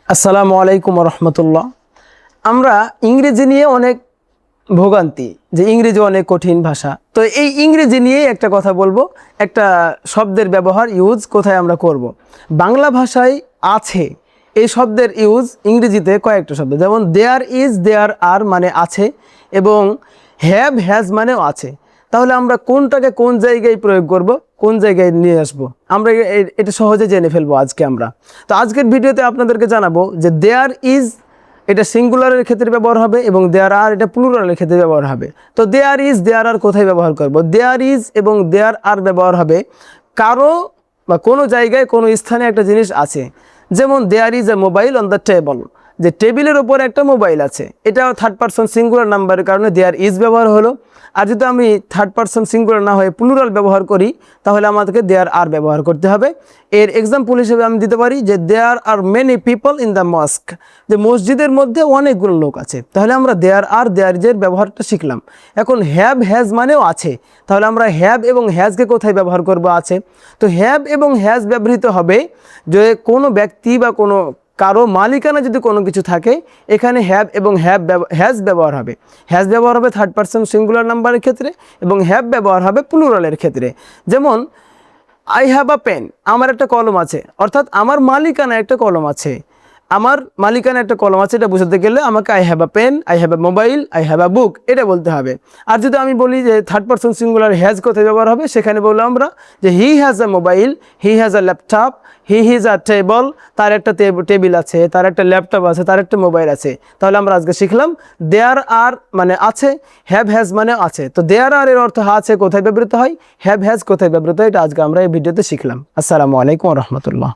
আসসালামু আলাইকুম রহমতুল্লাহ। আমরা ইংরেজি নিয়ে অনেক ভোগান্তি, যে ইংরেজি অনেক কঠিন ভাষা। তো এই ইংরেজি নিয়েই একটা কথা বলবো, একটা শব্দের ব্যবহার ইউজ কোথায় আমরা করব। বাংলা ভাষায় আছে এই শব্দের ইউজ ইংরেজিতে কয়েকটা শব্দ, যেমন দেয়ার ইজ, দেয়ার আর মানে আছে, এবং হ্যাভ, হ্যাজ মানেও আছে। তাহলে আমরা কোনটাকে কোন জায়গায় প্রয়োগ করব, কোন জায়গায় নিয়ে আসব, আমরা এটা সহজে জেনে ফেলবো আজকে আমরা। তো আজকের ভিডিওতে আপনাদেরকে জানাবো যে দেয়ার ইজ এটা সিঙ্গুলারের ক্ষেত্রে ব্যবহার হবে এবং দেয়ার আর এটা প্লুরালের ক্ষেত্রে ব্যবহার হবে। তো দেয়ার ইজ, দেয়ার আর কোথায় ব্যবহার করব? দেয়ার ইজ এবং দেয়ার আর ব্যবহার হবে কারো বা কোনো জায়গায় কোনো স্থানে একটা জিনিস আছে। যেমন there is a mobile on the table, যে টেবিলের ওপরে একটা মোবাইল আছে, এটা থার্ড পারসন সিঙ্গুলার নাম্বারের কারণে দেয়ার ইজ ব্যবহার হলো। আর যদি আমি থার্ড পারসন সিঙ্গুলার না হয়ে প্লুরাল ব্যবহার করি, তাহলে আমাদেরকে দেয়ার আর ব্যবহার করতে হবে। এর এক্সাম্পল হিসেবে আমি দিতে পারি যে there are many people in the mosque, যে মসজিদের মধ্যে অনেকগুলো লোক আছে। তাহলে আমরা দেয়ার আর, দেয়ার ইজের ব্যবহারটা শিখলাম। এখন হ্যাভ, হ্যাজ মানেও আছে, তাহলে আমরা হ্যাভ এবং হ্যাজকে কোথায় ব্যবহার করব? আছে। তো হ্যাভ এবং হ্যাজ ব্যবহৃত হবে যে কোনো ব্যক্তি বা কোনো কারো মালিকানা যদি কোনো কিছু থাকে, এখানে হ্যাভ এবং হ্যাজ ব্যবহার হবে। হ্যাজ ব্যবহার হবে থার্ড পারসন সিঙ্গুলার নাম্বারের ক্ষেত্রে এবং হ্যাভ ব্যবহার হবে প্লুরালের ক্ষেত্রে। যেমন আই হ্যাভ আ পেন, আমার একটা কলম আছে, অর্থাৎ আমার মালিকানা একটা কলম আছে। আমার মালিকানা একটা কলম আছে, এটা বোঝাতে গেলে আমাকে I have a pen, I have a mobile, I have a book এটা বলতে হবে। আর যদি আমি বলি যে থার্ড পারসন সিঙ্গুলার হ্যাজ কোথায় ব্যবহার হবে, সেখানে বললাম আমরা যে he has a mobile, he has a laptop, he his a table, তার একটা টেবিল আছে, তার একটা ল্যাপটপ আছে, তার একটা মোবাইল আছে। তাহলে আমরা আজকে শিখলাম দেয়ার আর মানে আছে, হ্যাভ হ্যাজ মানে আছে। তো দেয়ার আর এর অর্থ আছে কোথায় ব্যবহৃত হয়, হ্যাভ হ্যাজ কোথায় ব্যবহৃত হয়, এটা আজকে আমরা এই ভিডিওতে শিখলাম। আসসালামু আলাইকুম রহমতুল্লাহ।